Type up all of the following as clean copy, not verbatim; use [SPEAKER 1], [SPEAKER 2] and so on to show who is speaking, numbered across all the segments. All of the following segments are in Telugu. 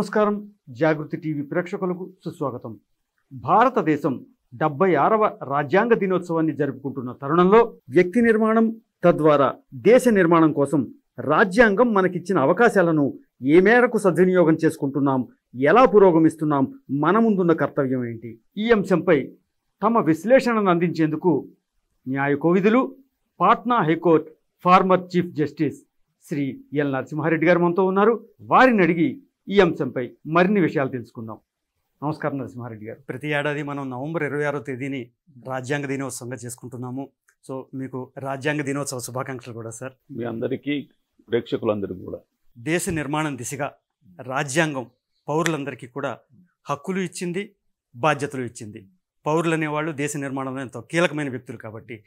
[SPEAKER 1] నమస్కారం. జాగృతి టీవీ ప్రేక్షకులకు సుస్వాగతం. భారతదేశం 76వ రాజ్యాంగ దినోత్సవాన్ని జరుపుకుంటున్న తరుణంలో వ్యక్తి నిర్మాణం, తద్వారా దేశ నిర్మాణం కోసం రాజ్యాంగం మనకిచ్చిన అవకాశాలను ఏ మేరకు సద్వినియోగం చేసుకుంటున్నాం, ఎలా పురోగమిస్తున్నాం, మన ముందున్న కర్తవ్యం ఏంటి? ఈ అంశంపై తమ విశ్లేషణను అందించేందుకు న్యాయ కోవిదులు, Patna high court former chief justice Shri L Narasimhareddy garu మనతో ఉన్నారు. వారిని అడిగి ఈ అంశంపై మరిన్ని విషయాలు తెలుసుకుందాం. నమస్కారం నరసింహారెడ్డి గారు. ప్రతి ఏడాది మనం నవంబర్ 26వ తేదీని రాజ్యాంగ దినోత్సవంగా చేసుకుంటున్నాము. సో మీకు రాజ్యాంగ దినోత్సవ శుభాకాంక్షలు కూడా సార్.
[SPEAKER 2] మీ అందరికీ, ప్రేక్షకులందరికీ కూడా.
[SPEAKER 1] దేశ నిర్మాణం దిశగా రాజ్యాంగం పౌరులందరికీ కూడా హక్కులు ఇచ్చింది, బాధ్యతలు ఇచ్చింది. పౌరులు అనేవాళ్ళు దేశ నిర్మాణంలో ఎంతో కీలకమైన వ్యక్తులు కాబట్టి,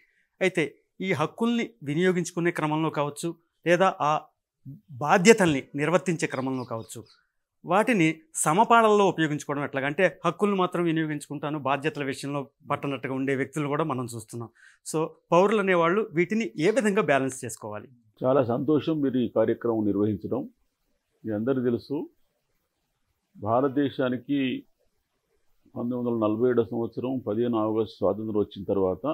[SPEAKER 1] అయితే ఈ హక్కుల్ని వినియోగించుకునే క్రమంలో కావచ్చు, లేదా ఆ బాధ్యతల్ని నిర్వర్తించే క్రమంలో కావచ్చు, వాటిని సమపాళల్లో ఉపయోగించుకోవడం ఎట్లాగంటే హక్కులను మాత్రం వినియోగించుకుంటాను, బాధ్యతల విషయంలో పట్టనట్టుగా ఉండే వ్యక్తులు కూడా మనం చూస్తున్నాం. సో పౌరులు అనేవాళ్ళు వీటిని ఏ విధంగా బ్యాలెన్స్ చేసుకోవాలి?
[SPEAKER 2] చాలా సంతోషం మీరు ఈ కార్యక్రమం నిర్వహించడం. మీ అందరికీ తెలుసు, భారతదేశానికి 1947 సంవత్సరం 15 ఆగస్టు స్వాతంత్రం వచ్చిన తర్వాత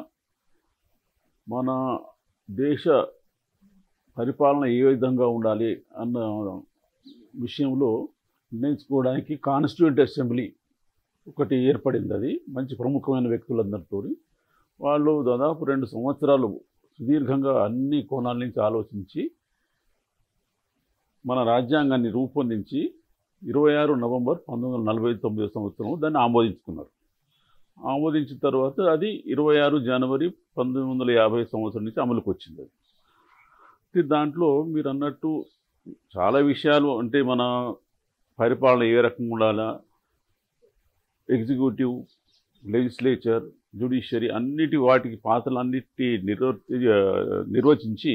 [SPEAKER 2] మన దేశ పరిపాలన ఏ విధంగా ఉండాలి అన్న విషయంలో నిర్ణయించుకోవడానికి కాన్స్టిట్యూయెంట్ అసెంబ్లీ ఒకటి ఏర్పడింది. అది మంచి ప్రముఖమైన వ్యక్తులందరితో వాళ్ళు దాదాపు 2 సంవత్సరాలు సుదీర్ఘంగా అన్ని కోణాల నుంచి ఆలోచించి మన రాజ్యాంగాన్ని రూపొందించి 26 నవంబర్ 1949 సంవత్సరం దాన్ని ఆమోదించుకున్నారు. ఆమోదించిన తర్వాత అది 26 జనవరి 1950 సంవత్సరం నుంచి అమలుకు వచ్చింది. అది దాంట్లో మీరు అన్నట్టు చాలా విషయాలు, అంటే మన పరిపాలన ఏ రకంగా ఉండాలా, ఎగ్జిక్యూటివ్, లెజిస్లేచర్, జ్యుడిషియరీ అన్నిటి వాటికి పాత్రలన్నిటి నిర్వచించి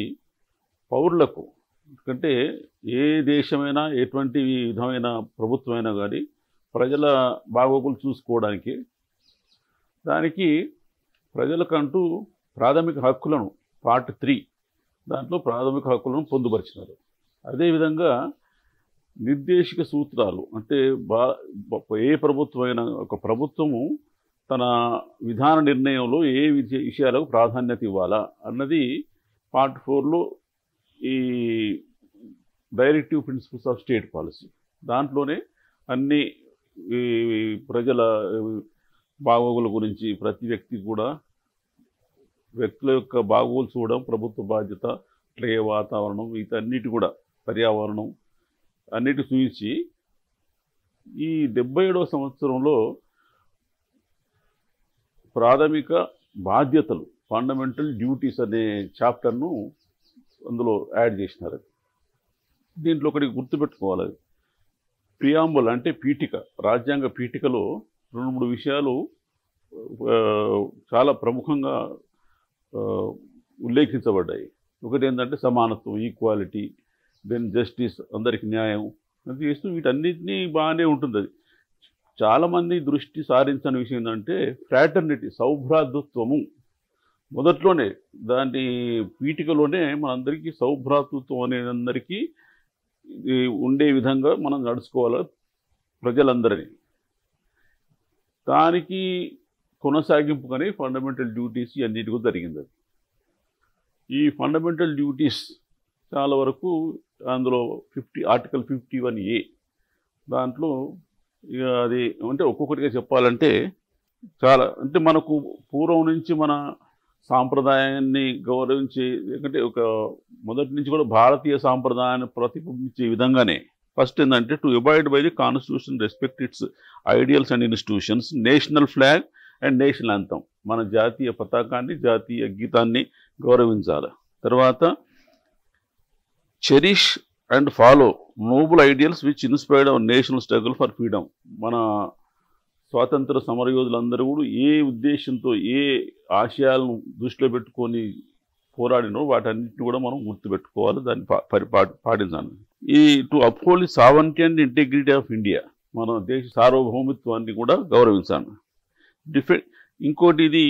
[SPEAKER 2] పౌరులకు, ఎందుకంటే ఏ దేశమైనా ఎటువంటి విధమైన ప్రభుత్వమైనా కానీ ప్రజల బాగోగులు చూసుకోవడానికి, దానికి ప్రజలకంటూ ప్రాథమిక హక్కులను పార్ట్ 3 దాంట్లో ప్రాథమిక హక్కులను పొందుపరిచినారు. అదేవిధంగా నిర్దేశిక సూత్రాలు, అంటే ఏ ప్రభుత్వమైనా ఒక ప్రభుత్వము తన విధాన నిర్ణయంలో ఏ విషయాలకు ప్రాధాన్యత ఇవ్వాలా అన్నది పార్ట్ 4లో ఈ directive principles of state policy, దాంట్లోనే అన్ని ప్రజల బాగోగుల గురించి ప్రతి వ్యక్తి కూడా వ్యక్తుల యొక్క బాగోగులు చూడడం ప్రభుత్వ బాధ్యత. అట్లాగే వాతావరణం, వీటన్నిటి కూడా పర్యావరణం అన్నిటి చూసి ఈ 77వ సంవత్సరంలో ప్రాథమిక బాధ్యతలు, ఫండమెంటల్ డ్యూటీస్ అనే చాప్టర్ను అందులో యాడ్ చేసినారు. దీంట్లో ఒకటి గుర్తుపెట్టుకోవాలి, ప్రియాంబుల్ అంటే పీఠిక, రాజ్యాంగ పీఠికలో 2-3 విషయాలు చాలా ప్రముఖంగా ఉల్లేఖించబడ్డాయి. ఒకటి ఏంటంటే సమానత్వం, ఈక్వాలిటీ, దెన్ జస్టిస్, అందరికి న్యాయం అది చేస్తూ వీటన్నిటినీ బాగానే ఉంటుంది. అది చాలామంది దృష్టి సారించిన విషయం ఏంటంటే ఫ్రాటర్నిటీ, సౌభ్రాతృత్వము. మొదట్లోనే దాని పీఠికలోనే మనందరికీ సౌభ్రాతృత్వం అనేది అందరికీ ఉండే విధంగా మనం నడుచుకోవాలి ప్రజలందరినీ. దానికి కొనసాగింపుగానే ఫండమెంటల్ డ్యూటీస్ అన్నిటికీ జరిగింది. ఈ ఫండమెంటల్ డ్యూటీస్ చాలా వరకు అందులో ఆర్టికల్ 51A దాంట్లో అది అంటే ఒక్కొక్కటిగా చెప్పాలంటే చాలా, అంటే మనకు పూర్వం నుంచి మన సాంప్రదాయాన్ని గౌరవించే, ఎందుకంటే ఒక మొదటి నుంచి కూడా భారతీయ సాంప్రదాయాన్ని ప్రతిబింబించే విధంగానే ఫస్ట్ ఏంటంటే to abide by the constitution, respect its ideals and institutions, national flag and national anthem, మన జాతీయ పతాకాన్ని, జాతీయ గీతాన్ని గౌరవించాలి. తర్వాత cherish and follow noble ideals which inspired our national struggle for freedom, మన స్వాతంత్ర సమరయోధులందరూ కూడా ఏ ఉద్దేశంతో ఏ ఆశయాలను దృష్టిలో పెట్టుకొని పోరాడినో వాటన్నిటిని కూడా మనం గుర్తుపెట్టుకోవాలి, దాన్ని పాటించాలి. ఈ to uphold the sovereignty and integrity of India, మన దేశ సార్వభౌమిత్వాన్ని కూడా గౌరవించాలి. ఇంకోటి ఇది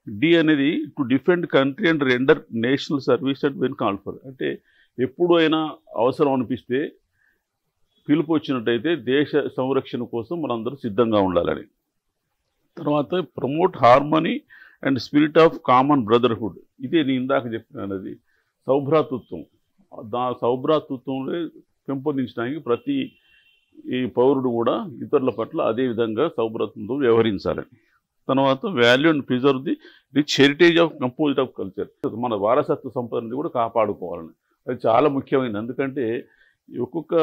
[SPEAKER 2] డి అనేది to defend country and render national service and when called for, అంటే ఎప్పుడు అయినా అవసరం అనిపిస్తే పిలుపు వచ్చినట్టయితే దేశ సంరక్షణ కోసం మనందరూ సిద్ధంగా ఉండాలని. తర్వాత promote harmony and spirit of common brotherhood. ఇదే నేను ఇందాక చెప్పినది సౌభ్రాతృత్వం. సౌభ్రాతృత్వంలో పెంపొందించడానికి ప్రతి ఈ పౌరుడు కూడా ఇతరుల పట్ల అదే విధంగా సౌభ్రాతృత్వంతో వ్యవహరించాలని. తర్వాత value and preserve the rich heritage of composed of culture. మన వారసత్వ సంపదని కూడా కాపాడుకోవాలని. అది చాలా ముఖ్యమైనది. ఎందుకంటే ఒక్కొక్క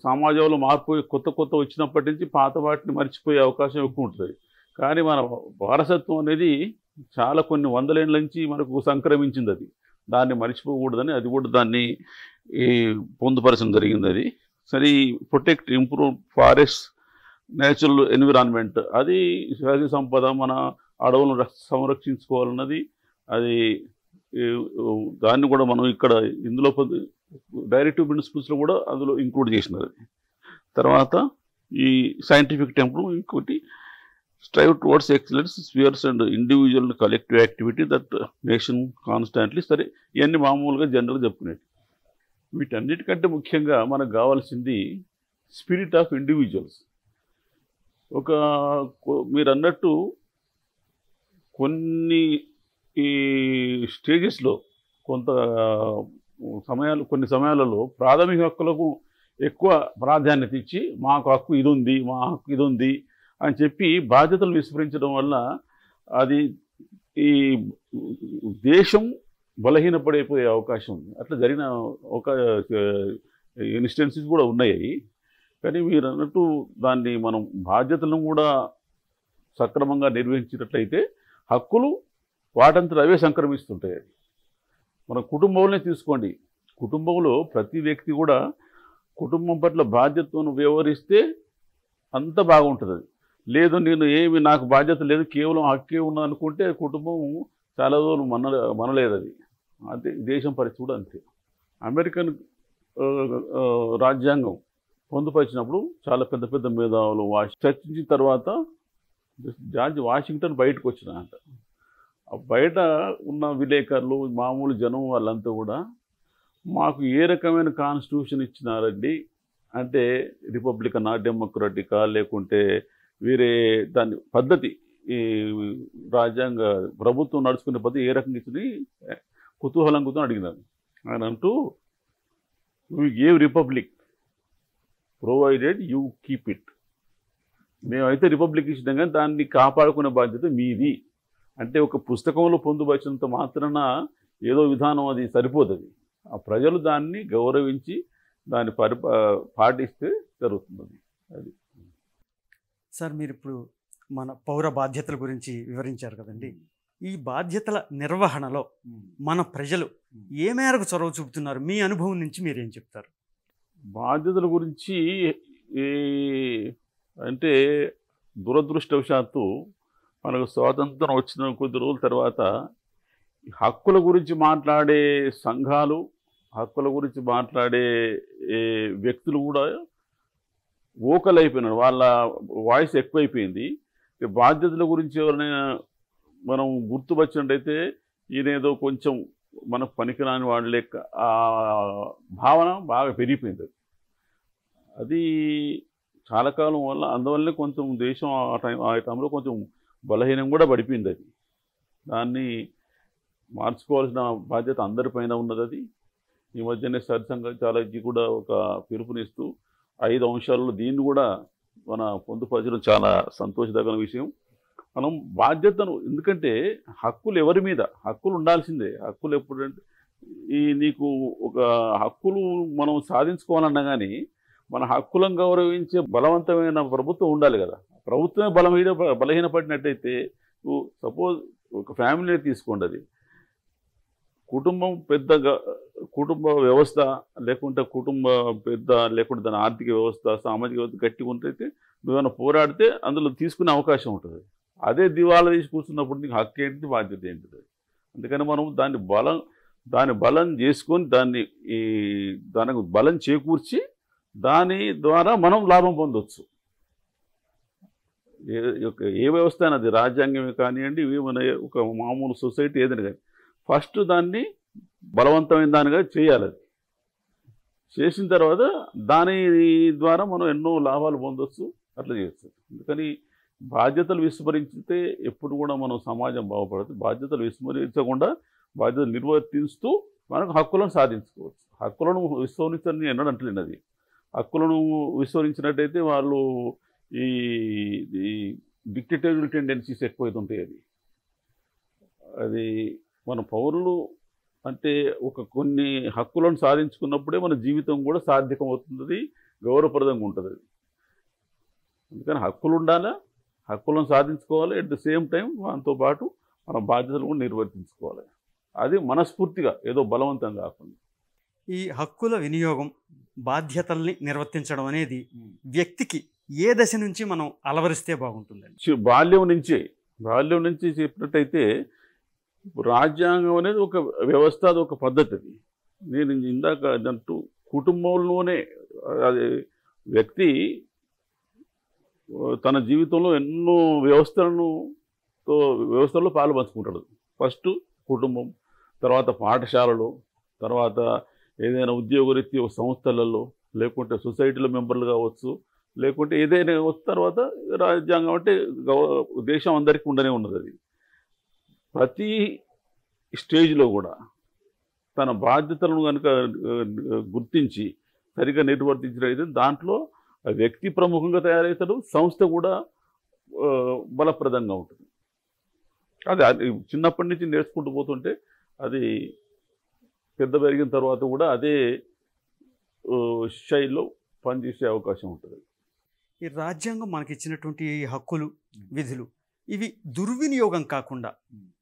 [SPEAKER 2] సమాజంలో మార్పు కొత్త వచ్చినప్పటి నుంచి పాత వాటిని మర్చిపోయే అవకాశం ఎక్కువ ఉంటుంది. కానీ మన వారసత్వం అనేది చాలా కొన్ని వందలేళ్ళ నుంచి మనకు సంక్రమించింది. అది దాన్ని మర్చిపోకూడదని అది కూడా దాన్ని పొందుపరచడం జరిగింది. అది సరే protect improve forest natural environment. అది సహజ సంపద మన అడవులను సంరక్షించుకోవాలన్నది. అది దాన్ని కూడా మనం ఇక్కడ ఇందులో డైరెక్టివ్ ప్రిన్సిపల్స్లో కూడా అందులో ఇంక్లూడ్ చేసినారు. తర్వాత ఈ సైంటిఫిక్ టెంపుల్ ఇంకోటి strive towards excellence spheres and individual collective activity that nation constantly. సరే ఇవన్నీ మామూలుగా జనరల్గా చెప్పుకునేది. వీటన్నిటికంటే ముఖ్యంగా మనకు కావాల్సింది స్పిరిట్ ఆఫ్ ఇండివిజువల్స్. మీరు అన్నట్టు కొన్ని ఈ స్టేజెస్లో కొన్ని సమయాలలో ప్రాథమిక హక్కులకు ఎక్కువ ప్రాధాన్యత ఇచ్చి మాకు హక్కు ఇది ఉంది, మా హక్కు ఇది ఉంది అని చెప్పి బాధ్యతలు విస్మరించడం వల్ల అది ఈ దేశం బలహీనపడిపోయే అవకాశం ఉంది. అట్లా జరిగిన ఒక ఇన్స్టెన్సెస్ కూడా ఉన్నాయి. కానీ మీరు అన్నట్టు దాన్ని మనం బాధ్యతలను కూడా సక్రమంగా నిర్వహించినట్లయితే హక్కులు వాటంతట అవే సంక్రమిస్తుంటాయి. మన కుటుంబంలోనే తీసుకోండి. కుటుంబంలో ప్రతి వ్యక్తి కూడా కుటుంబం పట్ల బాధ్యతను వ్యవహరిస్తే అంత బాగుంటుంది. లేదు నాకు బాధ్యత లేదు కేవలం హక్కే ఉన్నది అనుకుంటే కుటుంబం చాలా రోజులు మనలేదు. అది అంతే. దేశం పరిస్థితి కూడా అంతే. అమెరికన్ రాజ్యాంగం పొందుపరిచినప్పుడు చాలా పెద్ద పెద్ద మేధావులు చర్చించిన తర్వాత జార్జ్ వాషింగ్టన్ బయటకు వచ్చినారంట. బయట ఉన్న విలేకరులు మామూలు జనం వాళ్ళంతా కూడా మాకు ఏ రకమైన కాన్స్టిట్యూషన్ ఇచ్చినారండి అంటే రిపబ్లికనా డెమోక్రటికా లేకుంటే వేరే దాని పద్ధతి ఈ రాజ్యాంగ ప్రభుత్వం నడుచుకునే పద్ధతి ఏ రకంగా ఇచ్చింది కుతూహలంతో అడిగినారు. ఆయన అంటూ we gave republic provided you keep it. మేమైతే రిపబ్లిక్ ఇచ్చినాం కానీ దాన్ని కాపాడుకునే బాధ్యత మీది. అంటే ఒక పుస్తకంలో పొందుపరిచినంత మాత్రాన ఏదో విధానం అది సరిపోతుంది. ఆ ప్రజలు దాన్ని గౌరవించి దాన్ని పాటిస్తే జరుగుతుంది. అది
[SPEAKER 1] సార్ మీరు ఇప్పుడు మన పౌర బాధ్యతల గురించి వివరించారు కదండి. ఈ బాధ్యతల నిర్వహణలో మన ప్రజలు ఏ మేరకు చొరవ చూపుతున్నారు? మీ అనుభవం నుంచి మీరేం చెప్తారు?
[SPEAKER 2] బాధ్యతల గురించి అంటే దురదృష్టవశాత్తు మనకు స్వాతంత్రం వచ్చిన కొద్ది రోజుల తర్వాత హక్కుల గురించి మాట్లాడే సంఘాలు, హక్కుల గురించి మాట్లాడే వ్యక్తులు కూడా ఓకల్ అయిపోయినారు. వాళ్ళ వాయిస్ ఎక్కువైపోయింది. బాధ్యతల గురించి ఎవరైనా మనం గుర్తుపచ్చినట్టయితే ఈయనేదో కొంచెం మనకు పనికిరాని వాడు లెక్క ఆ భావన బాగా పెరిగిపోయింది. అది చాలా కాలం వల్ల అందువల్లనే కొంచెం దేశం ఆ టైంలో కొంచెం బలహీనం కూడా పడిపోయింది. అది దాన్ని మార్చుకోవాల్సిన బాధ్యత అందరిపైన ఉన్నది. అది ఈ మధ్యనే సరిసంఘాలకి కూడా ఒక పిలుపునిస్తూ 5 అంశాలలో దీన్ని కూడా మన పొందుపరచడం చాలా సంతోషదగిన విషయం. మనం బాధ్యతను, ఎందుకంటే హక్కులు ఎవరి మీద హక్కులు ఉండాల్సిందే. హక్కులు ఎప్పుడంటే నీకు ఒక హక్కులు మనం సాధించుకోవాలన్నా కానీ మన హక్కులను గౌరవించే బలవంతమైన ప్రభుత్వం ఉండాలి కదా. ప్రభుత్వమే బలహీనపడినట్టయితే సపోజ్ ఒక ఫ్యామిలీ తీసుకోండి, అది కుటుంబ వ్యవస్థ లేకుంటే లేకుంటే దాని ఆర్థిక వ్యవస్థ సామాజిక వ్యవస్థ గట్టిగా ఉంటే నువ్వేమైనా పోరాడితే అందులో తీసుకునే అవకాశం ఉంటుంది. అదే దివాలా తీసి కూర్చున్నప్పుడు నీకు హక్కు ఏంటిది, బాధ్యత ఏంటిది. అందుకని మనం దాన్ని బలం చేసుకొని దానికి బలం చేకూర్చి దాని ద్వారా మనం లాభం పొందవచ్చు. ఏ వ్యవస్థ అయినా, అది రాజ్యాంగమే కానివ్వండి, మన ఒక మామూలు సొసైటీ ఏదైనా కానీ ఫస్ట్ దాన్ని బలవంతమైన దానిగా చేయాలి. అది చేసిన తర్వాత దాని ద్వారా మనం ఎన్నో లాభాలు పొందొచ్చు, అట్లా చేయొచ్చు. అందుకని బాధ్యతలు విస్మరిస్తే ఎప్పుడు కూడా మనం సమాజం బాగుపడదు. బాధ్యతలు విస్మరించకుండా బాధ్యతలు నిర్వర్తిస్తూ మనకు హక్కులను సాధించుకోవచ్చు. హక్కులను విస్మరించని ఎన్నడూ అంటలేను. అది హక్కులను విస్మరించినట్టయితే వాళ్ళు ఈ డిక్టేటరీ టెండెన్సీస్ ఎక్కువైతుంటాయి. అది మన పౌరులు అంటే కొన్ని హక్కులను సాధించుకున్నప్పుడే మన జీవితం కూడా సార్థకం అవుతుంది, గౌరవప్రదంగా ఉంటుంది. అది అందుకని హక్కులు ఉండాలా, హక్కులను సాధించుకోవాలి. అట్ ద సేమ్ టైం దాంతో పాటు మన బాధ్యతలు కూడా నిర్వర్తించుకోవాలి. అది మనస్ఫూర్తిగా, ఏదో బలవంతం కాకుండా.
[SPEAKER 1] ఈ హక్కుల వినియోగం, బాధ్యతల్ని నిర్వర్తించడం అనేది వ్యక్తికి ఏ దశ నుంచి మనం అలవరిస్తే బాగుంటుందండి?
[SPEAKER 2] బాల్యం నుంచి చెప్పినట్టయితే రాజ్యాంగం అనేది ఒక వ్యవస్థ, అది ఒక పద్ధతి. అది నేను ఇందాక అంటూ కుటుంబంలోనే అది వ్యక్తి తన జీవితంలో ఎన్నో వ్యవస్థల్లో పాలు పంచుకుంటాడు. ఫస్ట్ కుటుంబం, తర్వాత పాఠశాలలో, తర్వాత ఏదైనా ఉద్యోగరీత్యా సంస్థలలో, లేకుంటే సొసైటీలో మెంబర్లు కావచ్చు, లేకుంటే ఏదైనా వచ్చిన తర్వాత రాజ్యాంగం అంటే దేశం అందరికీ ఉండనే ఉన్నది. అది ప్రతి స్టేజ్లో కూడా తన బాధ్యతలను కనుక గుర్తించి సరిగ్గా నిర్వర్తించినట్లయితే దాంట్లో వ్యక్తి ప్రముఖంగా తయారవుతాడు, సంస్థ కూడా బలప్రదంగా ఉంటుంది. అది చిన్నప్పటి నుంచి నేర్చుకుంటూ పోతుంటే అది పెద్ద పెరిగిన తర్వాత కూడా అదే శైలిలో పనిచేసే అవకాశం ఉంటుంది.
[SPEAKER 1] ఈ రాజ్యాంగం మనకి ఇచ్చినటువంటి హక్కులు, విధులు ఇవి దుర్వినియోగం కాకుండా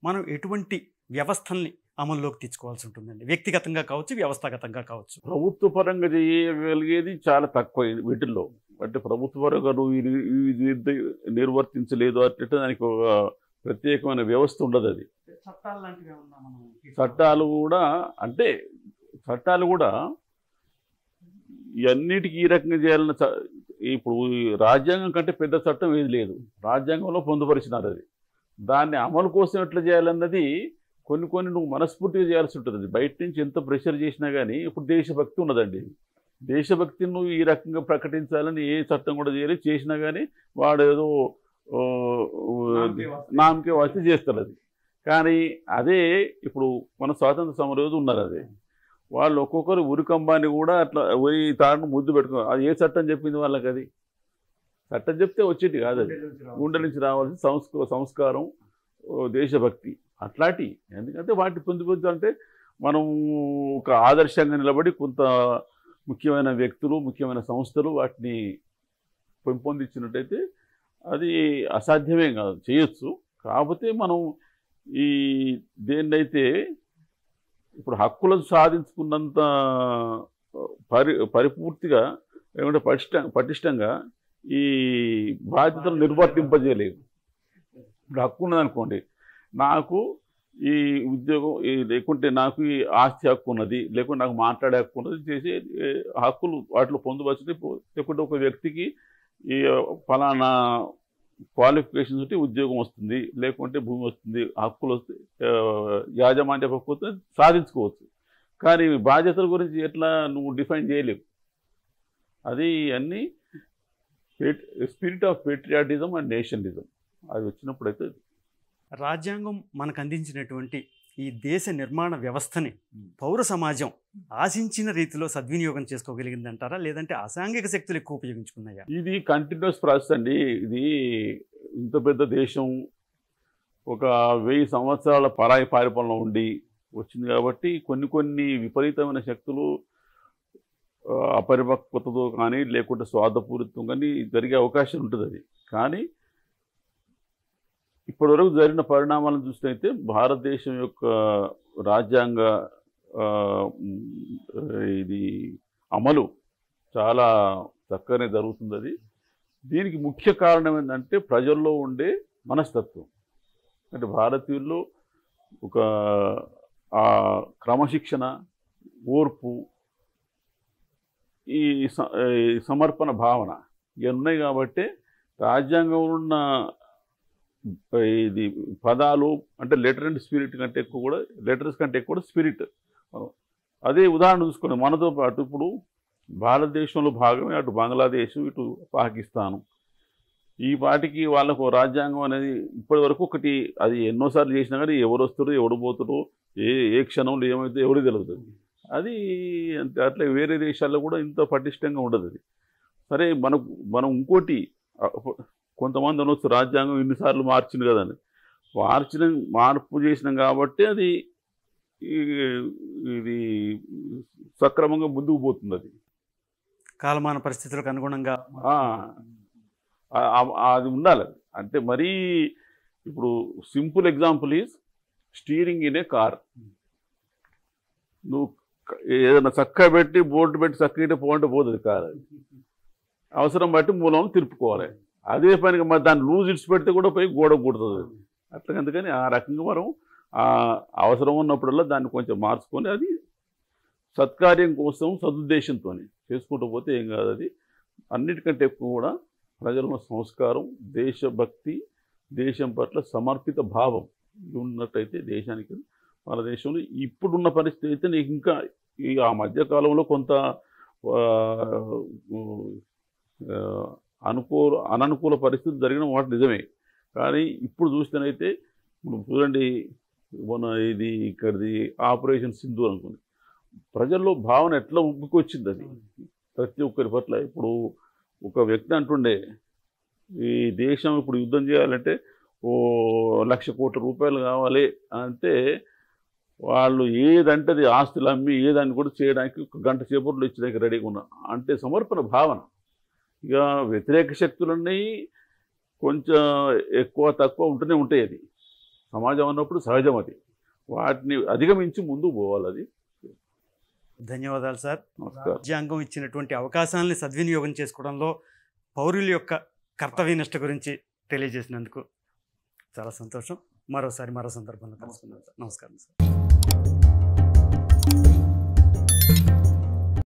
[SPEAKER 1] మనం ఎటువంటి వ్యవస్థల్ని అమల్లోకి తెచ్చుకోవాల్సి ఉంటుందండి? వ్యక్తిగతంగా కావచ్చు, వ్యవస్థాగతంగా కావచ్చు.
[SPEAKER 2] ప్రభుత్వ పరంగా చేయగలిగేది చాలా తక్కువ వీటిల్లో. అంటే ప్రభుత్వ పరంగా నువ్వు నిర్వర్తించలేదు అంటే దానికి ఒక ప్రత్యేకమైన వ్యవస్థ ఉండదు. అది చట్టాలు కూడా ఇవన్నిటికీ ఈ రకంగా చేయాలన్న ఇప్పుడు రాజ్యాంగం కంటే పెద్ద చట్టం ఏది లేదు. రాజ్యాంగంలో పొందుపరిచినారు. అది దాన్ని అమలు కోసం ఎట్లా చేయాలన్నది కొన్ని నువ్వు మనస్ఫూర్తిగా చేయాల్సి ఉంటుంది. బయట నుంచి ఎంత ప్రెషర్ చేసినా కానీ ఇప్పుడు దేశభక్తి ఉన్నదండి. దేశభక్తిని నువ్వు ఈ రకంగా ప్రకటించాలని ఏ చట్టం కూడా చేసినా కానీ వాడు ఏదో నామకే వచ్చి చేస్తారు. అది కానీ అదే ఇప్పుడు మన స్వాతంత్ర సమరయోధు ఉన్నారు. అదే వాళ్ళు ఒక్కొక్కరు ఉరికంబాన్ని కూడా అట్లా ఉరి తాడును ముద్దు పెట్టుకో. అది ఏ చట్టం చెప్పింది వాళ్ళకి? అది చట్టం చెప్తే వచ్చేటి కాదు. అది గుండె నుంచి రావాల్సిన సంస్కారం, దేశభక్తి అట్లాంటి. ఎందుకంటే వాటిని పొందుపరచాలంటే మనం ఒక ఆదర్శంగా నిలబడి కొంత ముఖ్యమైన వ్యక్తులు, ముఖ్యమైన సంస్థలు వాటిని పెంపొందించినట్టయితే అది అసాధ్యమే కాదు, చేయొచ్చు. కాకపోతే మనం ఈ దేన్నైతే ఇప్పుడు హక్కులను సాధించుకున్నంత పరిపూర్తిగా ఏమంటే పటిష్టంగా ఈ బాధ్యతలు నిర్వర్తింపజేయలేదు. ఇప్పుడు హక్కు ఉన్నదనుకోండి, నాకు ఈ ఉద్యోగం లేకుంటే నాకు ఈ ఆస్తి హక్కు ఉన్నది, లేకుంటే నాకు మాట్లాడే హక్కు ఉన్నది, చేసే హక్కులు వాటిలో పొందుపరిచి, లేకుంటే ఒక వ్యక్తికి ఈ ఫలానా క్వాలిఫికేషన్స్ ఉంటే ఉద్యోగం వస్తుంది, లేకుంటే భూమి వస్తుంది, హక్కులు వస్తాయి, యాజమాన్య హక్కు వస్తుంది, సాధించుకోవచ్చు. కానీ బాధ్యతల గురించి ఎట్లా నువ్వు డిఫైన్ చేయలేవు. అది అన్నీ spirit of patriotism and nationalism అది వచ్చినప్పుడైతే.
[SPEAKER 1] రాజ్యాంగం మనకు అందించినటువంటి ఈ దేశ నిర్మాణ వ్యవస్థని పౌర సమాజం ఆశించిన రీతిలో సద్వినియోగం చేసుకోగలిగిందంటారా, లేదంటే అసాంఘిక శక్తులు ఎక్కువ ఉపయోగించుకున్నాయా?
[SPEAKER 2] ఇది కంటిన్యూస్ ప్రాసెస్ అండి. ఇది ఇంత పెద్ద దేశం ఒక 1000 సంవత్సరాల పరాయి పరిపాలన ఉండి వచ్చింది కాబట్టి కొన్ని విపరీతమైన శక్తులు అపరిపక్వతతో కానీ లేకుంటే స్వార్థపూరితం కానీ జరిగే అవకాశం ఉంటుంది. అది కానీ ఇప్పటివరకు జరిగిన పరిణామాలను చూసినైతే భారతదేశం యొక్క రాజ్యాంగ ఇది అమలు చాలా చక్కగానే జరుగుతుంది. అది దీనికి ముఖ్య కారణం ఏంటంటే ప్రజల్లో ఉండే మనస్తత్వం. అంటే భారతీయుల్లో ఒక క్రమశిక్షణ, ఓర్పు, ఈ సమర్పణ భావన ఇవి ఉన్నాయి. కాబట్టి రాజ్యాంగంలో ఉన్న ఇది పదాలు అంటే లెటర్ అండ్ స్పిరిట్ కంటే ఎక్కువ కూడా, లెటర్స్ కంటే ఎక్కువ స్పిరిట్. అదే ఉదాహరణ చూసుకోండి, మనతో పాటు ఇప్పుడు భారతదేశంలో భాగమే అటు బంగ్లాదేశ్ ఇటు పాకిస్తాను. ఈ పాటికి వాళ్ళకు రాజ్యాంగం అనేది ఇప్పటి వరకు ఒకటి అది ఎన్నోసార్లు చేసినా కానీ ఎవరు వస్తారో ఎవడు పోతారో ఏ క్షణంలో ఏమైతే ఎవరికి తెలుస్తుంది. అది అంతే. అట్లా వేరే దేశాల్లో కూడా ఇంత పటిష్టంగా ఉండదు అది. సరే మనం ఇంకోటి కొంతమంది అనొచ్చు రాజ్యాంగం ఇన్నిసార్లు మార్చింది కదని. మార్పు చేసినాం కాబట్టి అది ఇది సక్రమంగా ముందుకు పోతుంది. అది
[SPEAKER 1] కాలమాన పరిస్థితులకు అనుగుణంగా
[SPEAKER 2] అది ఉండాలి. అంటే మరీ ఇప్పుడు simple example is steering in a car. నువ్వు ఏదైనా చక్కగా పెట్టి బోర్డు పెట్టి చక్కగా పోంటే పోతుంది కారు. అవసరం బట్టి మూలంలో తిరుపుకోవాలి. అదే పనిగా మరి దాన్ని లూజ్ ఇడ్స్ పెడితే కూడా పోయి గోడ కుడుతుంది. అట్లా అందుకని ఆ రకంగా మనం అవసరం ఉన్నప్పుడల్లా దాన్ని కొంచెం మార్చుకొని అది సత్కార్యం కోసం సదుద్దేశంతో చేసుకుంటూ పోతే ఏం కాదు. అది అన్నిటికంటే ఎక్కువ కూడా ప్రజల సంస్కారం, దేశభక్తి, దేశం పట్ల సమర్పిత భావం ఉన్నట్టయితే దేశానికి మన దేశంలో ఇప్పుడున్న పరిస్థితి అయితే నీకు ఇంకా ఆ మధ్యకాలంలో కొంత అననుకూల పరిస్థితి జరిగిన మాట నిజమే. కానీ ఇప్పుడు చూస్తేనైతే ఇప్పుడు చూడండి, ఇది ఇక్కడిది ఆపరేషన్ సింధూర్ అనుకుంది. ప్రజల్లో భావన ఎట్లా ఉబ్బుకొచ్చింది అది ప్రతి ఒక్కరి పట్ల. ఇప్పుడు ఒక వ్యక్తి అంటుండే ఈ దేశం ఇప్పుడు యుద్ధం చేయాలంటే ₹1,00,000 కోట్ల కావాలి అంటే వాళ్ళు ఏదంటే అది ఆస్తులు అమ్మి ఏదాన్ని కూడా చేయడానికి 1 గంట సేపట్లో ఇచ్చడానికి రెడీగా ఉన్నా అంటే సమర్పణ భావన. ఇక వ్యతిరేక శక్తులన్నీ కొంచెం ఎక్కువ తక్కువ ఉంటూనే ఉంటాయి. అది సమాజం అన్నప్పుడు సహజం. అది వాటిని అధిగమించి ముందుకు పోవాలి. అది
[SPEAKER 1] ధన్యవాదాలు సార్.
[SPEAKER 2] నమస్కారం.
[SPEAKER 1] రాజ్యాంగం ఇచ్చినటువంటి అవకాశాలని సద్వినియోగం చేసుకోవడంలో పౌరుల యొక్క కర్తవ్యనిష్ట గురించి తెలియజేసినందుకు చాలా సంతోషం. మరో సందర్భంలో కలుసుకుందాం సార్. నమస్కారం సార్.